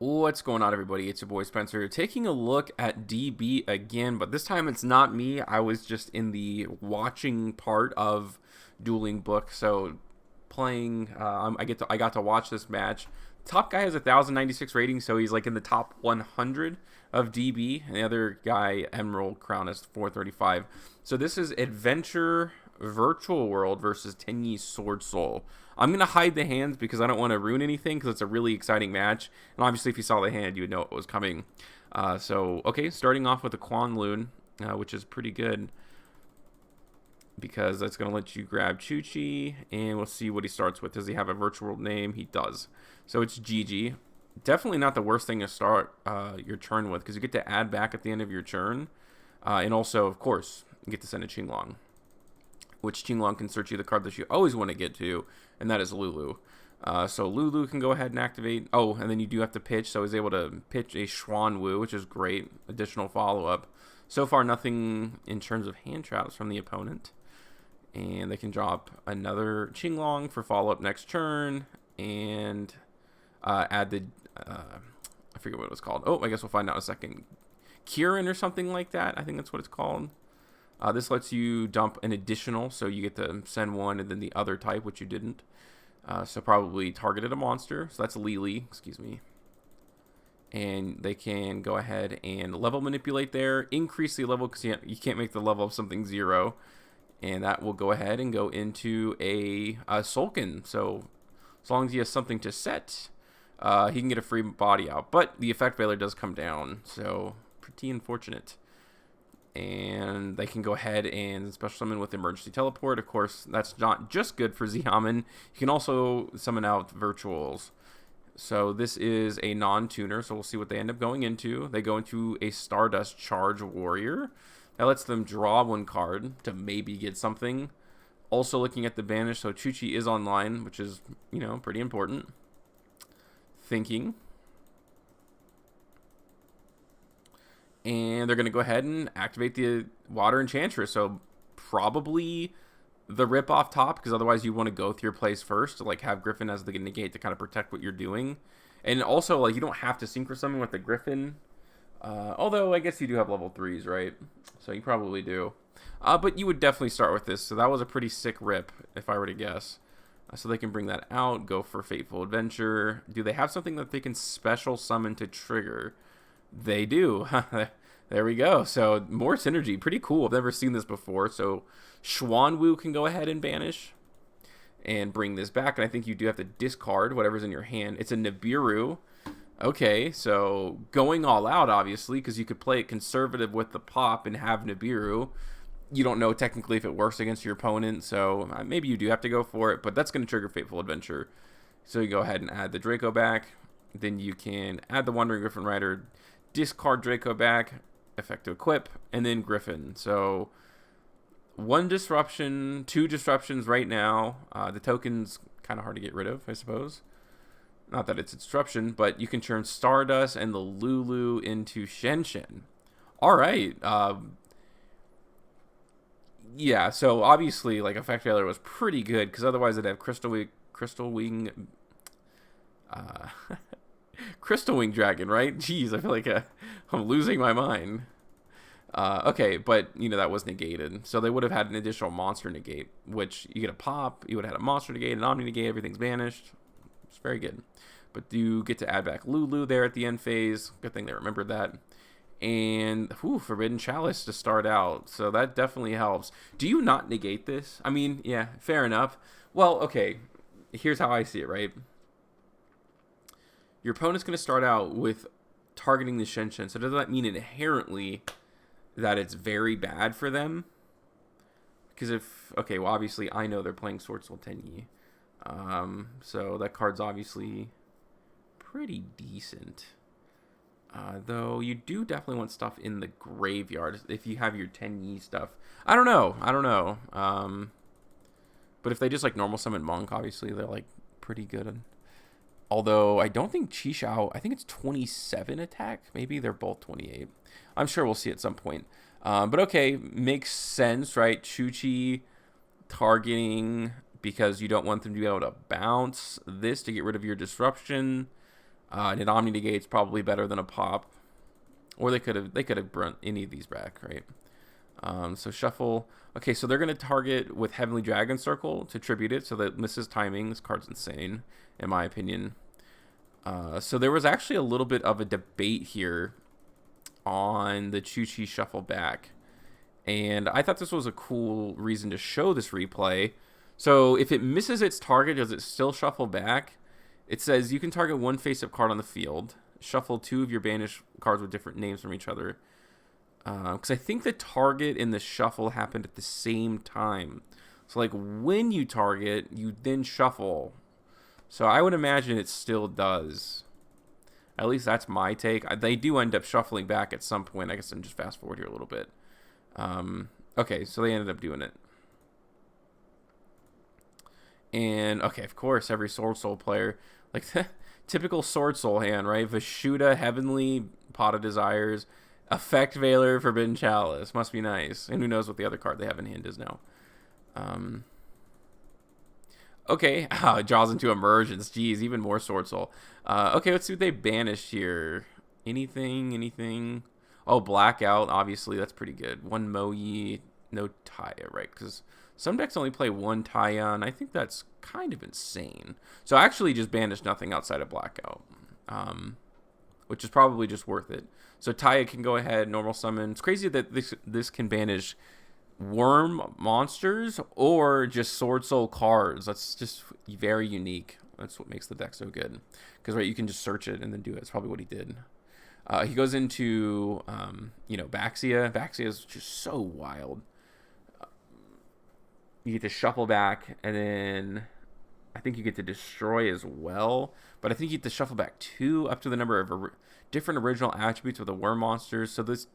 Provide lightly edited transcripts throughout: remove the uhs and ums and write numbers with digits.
What's going on, everybody? It's your boy Spencer taking a look at DB again, but this time it's not me. I was just in the watching part of Dueling book, so playing. I got to watch this match. Top guy has 1,096 ratings, so he's like in the top 100 of DB, and the other guy Emerald Crown is 435. So this is Adventure Virtual World versus Tenyi Swordsoul. I'm going to hide the hands because I don't want to ruin anything because it's a really exciting match. And obviously, if you saw the hand, you would know it was coming. Okay, starting off with a Quan Loon, which is pretty good because that's going to let you grab Chuchi, and we'll see what he starts with. Does he have a virtual world name? He does. So it's GG. Definitely not the worst thing to start your turn with because you get to add back at the end of your turn. And also, of course, you get to send a Qinglong, which Qinglong can search you the card that you always want to get to, and that is Lulu. So Lulu can go ahead and activate. Oh, and then you do have to pitch, so he's able to pitch a Xuan Wu, which is great. Additional follow-up. So far, nothing in terms of hand traps from the opponent. And they can drop another Qinglong for follow-up next turn, and add the, I forget what it was called. Oh, I guess we'll find out in a second. Kieran or something like that. I think that's what it's called. This lets you dump an additional, so you get to send one and then the other type, which you didn't. So probably targeted a monster. So that's Lily, excuse me. And they can go ahead and level manipulate there. Increase the level because you can't make the level of something 0. And that will go ahead and go into a Sulkin. So as long as he has something to set, he can get a free body out. But the effect veiler does come down, so pretty unfortunate. And they can go ahead and special summon with emergency teleport. Of course, that's not just good for Xiamen. You can also summon out virtuals. So this is a non-tuner, so we'll see what they end up going into. They go into a Stardust Charge Warrior. That lets them draw one card to maybe get something. Also looking at the banish, so Chuchi is online, which is, pretty important. Thinking. And they're going to go ahead and activate the Water Enchantress. So probably the rip off top, because otherwise you want to go through your plays first to have Griffin as the negate to kind of protect what you're doing. And also, you don't have to synchro summon with the Griffin. Although I guess you do have level 3s, right? So you probably do. But you would definitely start with this. So that was a pretty sick rip, if I were to guess. So they can bring that out, go for Fateful Adventure. Do they have something that they can special summon to trigger? They do. There we go. So more synergy. Pretty cool. I've never seen this before. So Xuan Wu can go ahead and banish and bring this back. And I think you do have to discard whatever's in your hand. It's a Nibiru. Okay, so going all out, obviously, because you could play it conservative with the pop and have Nibiru. You don't know technically if it works against your opponent, so maybe you do have to go for it, but that's going to trigger Fateful Adventure. So you go ahead and add the Draco back. Then you can add the Wandering Griffin Rider, discard Draco back, effect to equip, and then Griffin. So 1 disruption, 2 disruptions right now. The token's kind of hard to get rid of, I suppose. Not that it's a disruption, but you can turn Stardust and the Lulu into Shen. All right. Yeah, so obviously, Effect Failure was pretty good, because otherwise it'd have Crystal Wing Crystal Wing Dragon, right? Jeez, I feel like I'm losing my mind. Okay, but, that was negated. So they would have had an additional monster negate, which you get a pop, you would have had a monster negate, an Omni negate, everything's banished. It's very good. But you get to add back Lulu there at the end phase. Good thing they remembered that. And, Forbidden Chalice to start out. So that definitely helps. Do you not negate this? I mean, yeah, fair enough. Well, okay. Here's how I see it, right? Your opponent's going to start out with targeting the Shen. So does that mean inherently that it's very bad for them? Because obviously I know they're playing Swordsoul Tenyi. So that card's obviously pretty decent. Though you do definitely want stuff in the graveyard if you have your Tenyi stuff. I don't know. But if they just normal summon Monk, obviously they're pretty good. Although I don't think Chi, I think it's 27 attack. Maybe they're both 28. I'm sure we'll see at some point. But okay, makes sense, right? Chuchi targeting because you don't want them to be able to bounce this to get rid of your disruption. An Omni Negate's probably better than a Pop. Or they could have brought any of these back, right? So shuffle. Okay, so they're going to target with Heavenly Dragon Circle to tribute it, so that misses timing. This card's insane, in my opinion. So there was actually a little bit of a debate here on the Chi shuffle back. And I thought this was a cool reason to show this replay. So if it misses its target, does it still shuffle back? It says you can target one face-up card on the field. Shuffle 2 of your banished cards with different names from each other. Because I think the target and the shuffle happened at the same time. So like when you target, you then shuffle. So I would imagine it still does. At least that's my take. They do end up shuffling back at some point. I guess I'm just fast forward here a little bit. Okay, so they ended up doing it. And, okay, of course, every Swordsoul player, like, typical Swordsoul hand, right? Vishuddha, Heavenly, Pot of Desires, Effect Veiler, Forbidden Chalice. Must be nice. And who knows what the other card they have in hand is now. Okay, it draws into Emergence. Jeez, even more Swordsoul. Okay, let's see what they banished here. Anything? Oh, Blackout, obviously, that's pretty good. One Moyi, no Taya, right? Because some decks only play one Taya, and I think that's kind of insane. So I actually just banished nothing outside of Blackout, which is probably just worth it. So Taya can go ahead, normal summon. It's crazy that this can banish worm monsters or just Swordsoul cards. That's just very unique. That's what makes the deck so good. Because, right, you can just search it and then do it. It's probably what he did. He goes into, Baxia. Baxia is just so wild. You get to shuffle back, and then I think you get to destroy as well. But I think you get to shuffle back 2 up to the number of different original attributes with the worm monsters. So this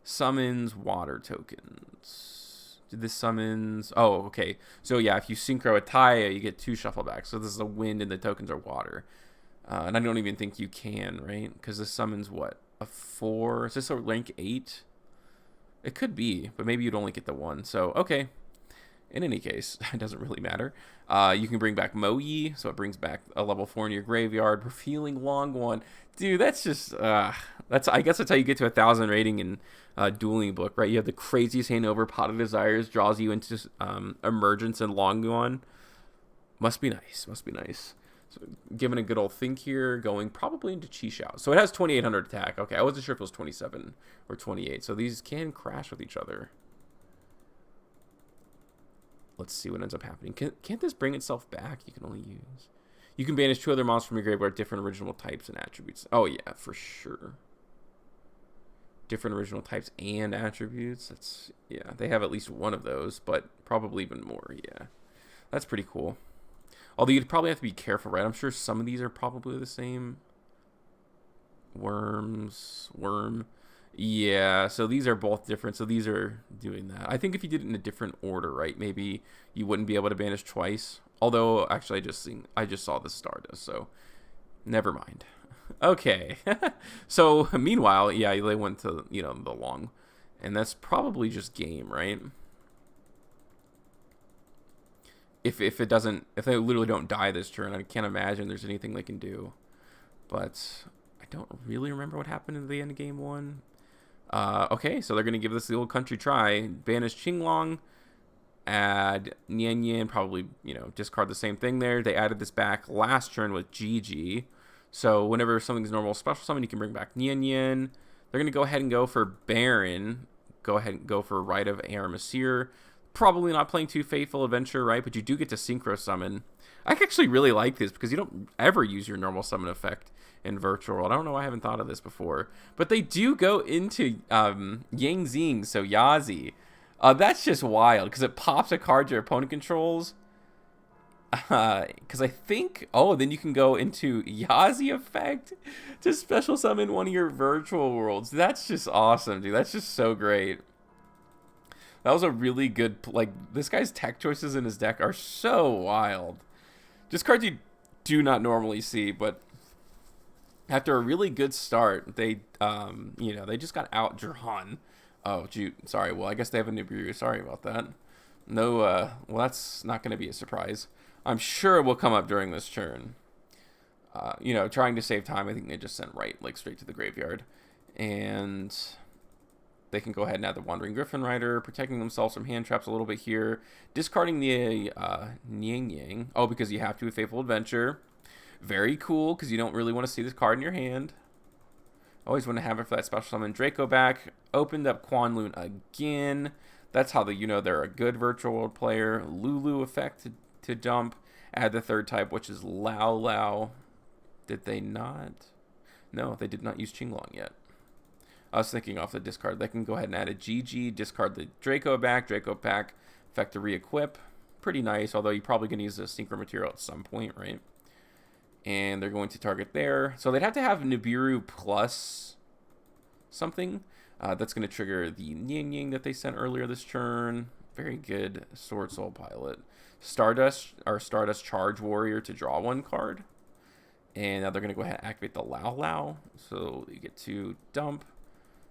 summons water tokens. This summons... Oh, okay. So yeah, if you synchro a Taya, you get 2 shuffle backs. So this is a wind, and the tokens are water. And I don't even think you can, right? Because this summons what? A 4? Is this a rank 8? It could be, but maybe you'd only get the 1. So, okay. In any case, it doesn't really matter. You can bring back Moyi, so it brings back a level 4 in your graveyard. Revealing Long One. Dude, that's just... I guess that's how you get to 1,000 rating in Dueling book, right? You have the craziest hand over, Pot of Desires, draws you into Emergence and Long One. Must be nice. So giving a good old think here, going probably into Chi Xiao. So it has 2,800 attack. Okay, I wasn't sure if it was 27 or 28. So these can crash with each other. Let's see what ends up happening. Can't this bring itself back? You can only use... You can banish 2 other monsters from your graveyard, different original types and attributes. Oh, yeah, for sure. Different original types and attributes. That's... Yeah, they have at least one of those, but probably even more, yeah. That's pretty cool. Although you'd probably have to be careful, right? I'm sure some of these are probably the same. Worm. Yeah, so these are both different. So these are doing that. I think if you did it in a different order, right, maybe you wouldn't be able to banish twice. Although, actually, I just saw the Stardust, so never mind. Okay. So, meanwhile, yeah, they went to, the long. And that's probably just game, right? If they literally don't die this turn, I can't imagine there's anything they can do. But I don't really remember what happened at the end of game 1. Okay, so they're going to give this the old country try. Banish Qinglong, add Nian Yin, probably, discard the same thing there. They added this back last turn with GG. So whenever something's normal special summon, you can bring back Nian Yin. They're going to go ahead and go for Baron. Go ahead and go for Rite of Aramesir. Probably not playing too Faithful Adventure, right? But you do get to synchro summon. I actually really like this because you don't ever use your normal summon effect in Virtual World. I don't know why I haven't thought of this before. But they do go into Yang Zing, so Yazi. That's just wild because it pops a card your opponent controls. Because I think... Oh, then you can go into Yazi effect to special summon one of your Virtual Worlds. That's just awesome, dude. That's just so great. That was a really good... this guy's tech choices in his deck are so wild. Just cards you do not normally see, but after a really good start, they, they just got outdrawn. Oh, shoot. Sorry. Well, I guess they have a Nibiru. Sorry about that. No, well, that's not going to be a surprise. I'm sure it will come up during this turn. you know, trying to save time, I think they just sent right, like, straight to the graveyard. And they can go ahead and add the Wandering Griffin Rider, protecting themselves from hand traps a little bit here. Discarding the Niang Yang. Oh, because you have to with Faithful Adventure. Very cool, because you don't really want to see this card in your hand. Always want to have it for that special summon. Draco back. Opened up Quan again. That's how you know they're a good Virtual World player. Lulu effect to dump. Add the third type, which is Lao Lao. Did they not? No, they did not use Qinglong yet. I was thinking off the discard. They can go ahead and add a GG. Discard the Draco back. Draco back. Effect to re-equip. Pretty nice, although you're probably going to use a synchro material at some point, right? And they're going to target there. So they'd have to have Nibiru plus something. That's going to trigger the Niang Yang that they sent earlier this turn. Very good Swordsoul pilot. Stardust Charge Warrior to draw one card. And now they're going to go ahead and activate the Lao Lao. So you get to dump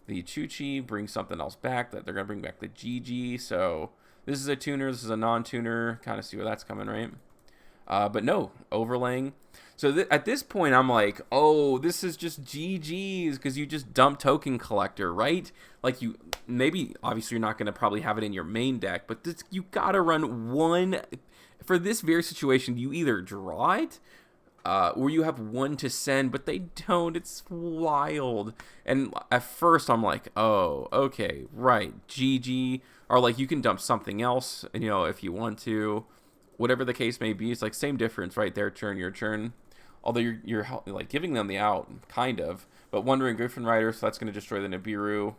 the Chuchi, bring something else back. That they're going to bring back the GG. So this is a tuner. This is a non-tuner. Kind of see where that's coming, right? But no, overlaying. So at this point, I'm like, oh, this is just GG's because you just dump Token Collector, right? Like you, maybe, obviously you're not going to probably have it in your main deck, but you got to run one. For this very situation, you either draw it, or you have one to send, but they don't. It's wild. And at first, I'm like, oh, okay, right, GG. Or like you can dump something else, you know, if you want to. Whatever the case may be, it's like same difference, right? Their turn, your turn. Although you're like giving them the out, kind of. But Wandering Griffin Rider, so that's going to destroy the Nibiru.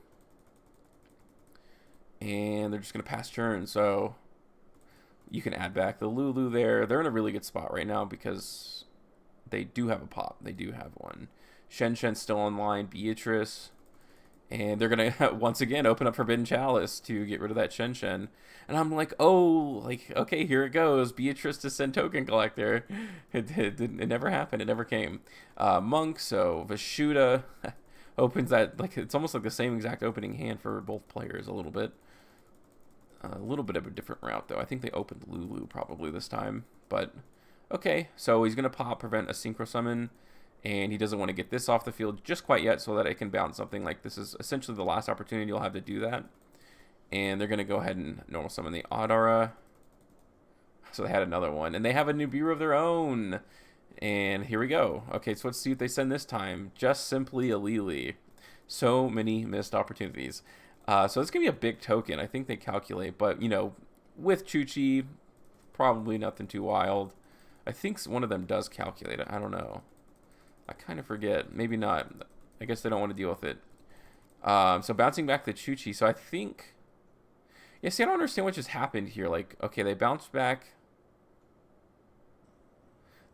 And they're just going to pass turn. So you can add back the Lulu there. They're in a really good spot right now because they do have a pop. They do have one. Shen's still online. Beatrice. And they're going to, once again, open up Forbidden Chalice to get rid of that Shen. And I'm like, oh, like, okay, here it goes. Beatrice to send Token Collector. It never happened. It never came. Monk, so Vashuda opens that, like, it's almost like the same exact opening hand for both players a little bit. A little bit of a different route, though. I think they opened Lulu probably this time. But, okay, so he's going to pop, prevent a Synchro Summon. And he doesn't want to get this off the field just quite yet so that it can bounce something. Like this is essentially the last opportunity you'll have to do that. And they're going to go ahead and normal summon the Adara. So they had another one. And they have a Nibiru of their own. And here we go. Okay, so let's see what they send this time. Just simply a Lili. So many missed opportunities. So it's going to be a big token. I think they calculate. But, you know, with Chuchi, probably nothing too wild. I think one of them does calculate it. I don't know. I kind of forget. Maybe not. I guess they don't want to deal with it. So bouncing back the Chuchi. So I think... Yeah, see, I don't understand what just happened here. Like, okay, they bounced back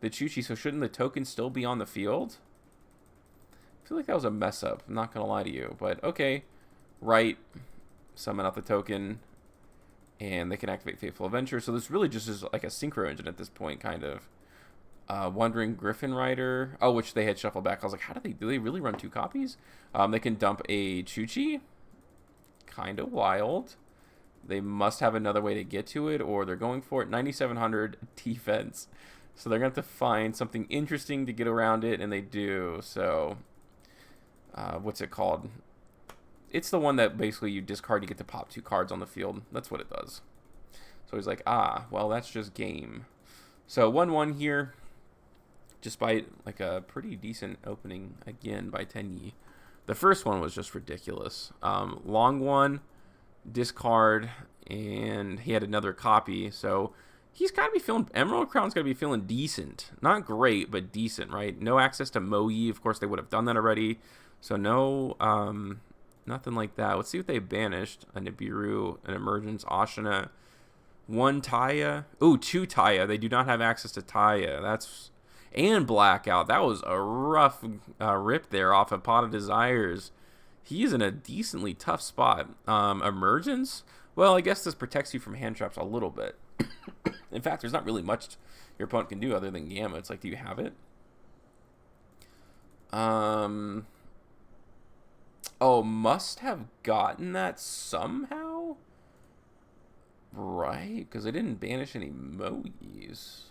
the Chuchi. So shouldn't the token still be on the field? I feel like that was a mess up. I'm not going to lie to you. But, okay. Right. Summon out the token. And they can activate Faithful Adventure. So this really just is like a synchro engine at this point, kind of. Wandering Griffin Rider. Oh, which they had shuffled back. I was like, how do they really run two copies? They can dump a Chuchi. Kind of wild. They must have another way to get to it, or they're going for it. 9,700 defense. So they're going to have to find something interesting to get around it, and they do. So, what's it called? It's the one that basically you discard, you get to pop two cards on the field. That's what it does. So he's like, well, that's just game. So 1-1 here. Despite like a pretty decent opening again by Tenyi. The first one was just ridiculous. Long one, discard, and he had another copy. So he's got to be feeling, Emerald Crown's got to be feeling decent. Not great, but decent, right? No access to Moe. Of course, they would have done that already. So no, nothing like that. Let's see what they banished. A Nibiru, an Emergence, Ashina, one Taya. Ooh, two Taya. They do not have access to Taya. That's... And Blackout. That was a rough rip there off of Pot of Desires. He's in a decently tough spot. Emergence? Well, I guess this protects you from hand traps a little bit. In fact, there's not really much your opponent can do other than Gamma. It's like, do you have it? Oh, must have gotten that somehow? Right, because they didn't banish any Moes.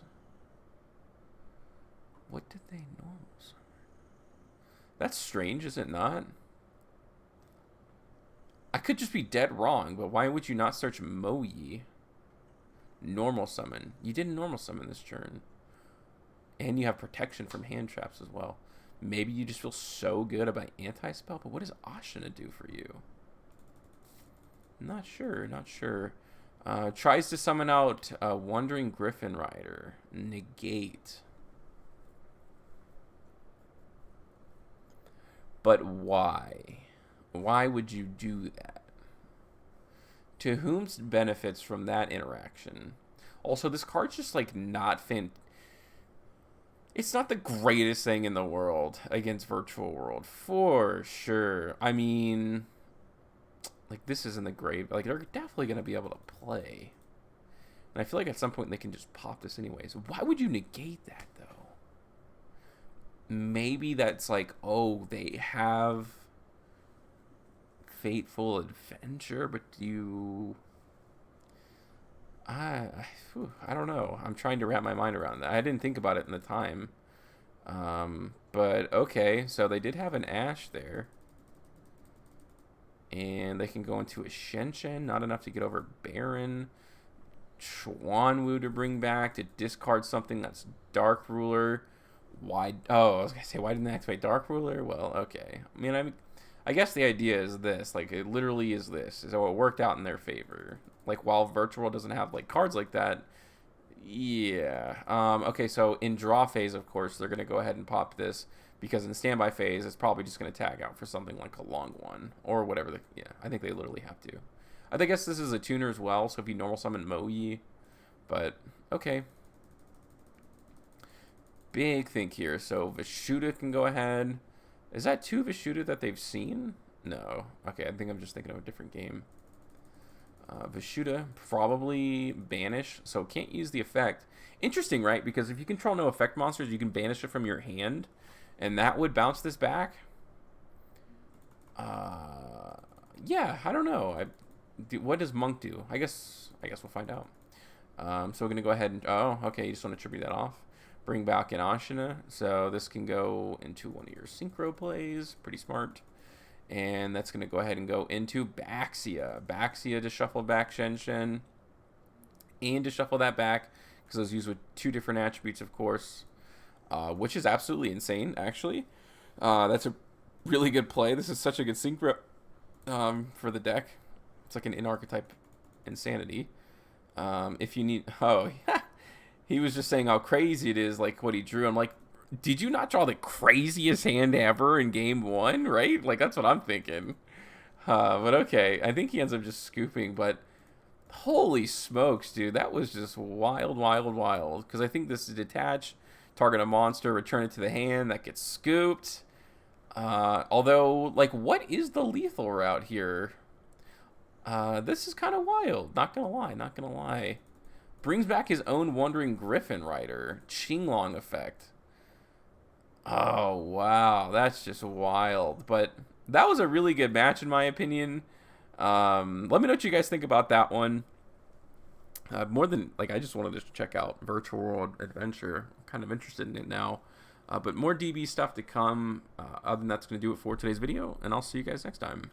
What did they normal summon? That's strange, is it not? I could just be dead wrong, but why would you not search Moyi? Normal summon. You didn't normal summon this turn. And you have protection from hand traps as well. Maybe you just feel so good about anti-spell, but what does Ashina do for you? Not sure, not sure. Tries to summon out Wandering Griffin Rider. Negate. But why? Why would you do that? To whom benefits from that interaction? Also, this card's just like not It's not the greatest thing in the world against Virtual World, for sure. I mean, like, this isn't the grave. Like, they're definitely going to be able to play. And I feel like at some point they can just pop this anyways. Why would you negate that, though? Maybe that's like, oh, they have Fateful Adventure, but you... I don't know. I'm trying to wrap my mind around that. I didn't think about it in the time. But okay, so they did have an Ash there. And they can go into a Shen. Not enough to get over Baron. Chuanwu to bring back to discard something that's Dark Ruler. Why? Oh, I was going to say, why didn't they activate Dark Ruler? Well, okay. I guess the idea is this. Like, it literally is this. So it worked out in their favor. Like, while Virtual doesn't have, like, cards like that, yeah. Okay, so in draw phase, of course, they're going to go ahead and pop this, because in standby phase, it's probably just going to tag out for something like a long one, or whatever. Yeah, I think they literally have to. I guess this is a tuner as well, so if you normal summon Moyi, but, okay. Big think here. So Vishuda can go ahead. Is that 2 Vishuda that they've seen? No. Okay, I think I'm just thinking of a different game. Vishuda, probably banish, so can't use the effect. Interesting, right? Because if you control no effect monsters, you can banish it from your hand, and that would bounce this back. Yeah, I don't know. What does Monk do? I guess we'll find out. So we're gonna go ahead and okay, you just want to tribute that off. Bring back an Ashina, so this can go into one of your synchro plays. Pretty smart. And that's going to go ahead and go into Baxia. Baxia to shuffle back Shen. And to shuffle that back, because those used with 2 different attributes, of course. Which is absolutely insane, actually. That's a really good play. This is such a good synchro for the deck. It's like an in-archetype insanity. If you need... Oh, he was just saying how crazy it is, like what he drew. I'm like, did you not draw the craziest hand ever in game 1, right? Like, that's what I'm thinking. But okay, I think he ends up just scooping, but holy smokes, dude, that was just wild, wild, wild. Because I think this is detach, target a monster, return it to the hand, that gets scooped. Although, like, what is the lethal route here? This is kind of wild, not gonna lie. Brings back his own Wandering Griffin Rider, Qinglong effect. Oh, wow. That's just wild. But that was a really good match, in my opinion. Let me know what you guys think about that one. More than, like, I just wanted to check out Virtual World Adventure. I'm kind of interested in it now. But more DB stuff to come. Other than that's going to do it for today's video, and I'll see you guys next time.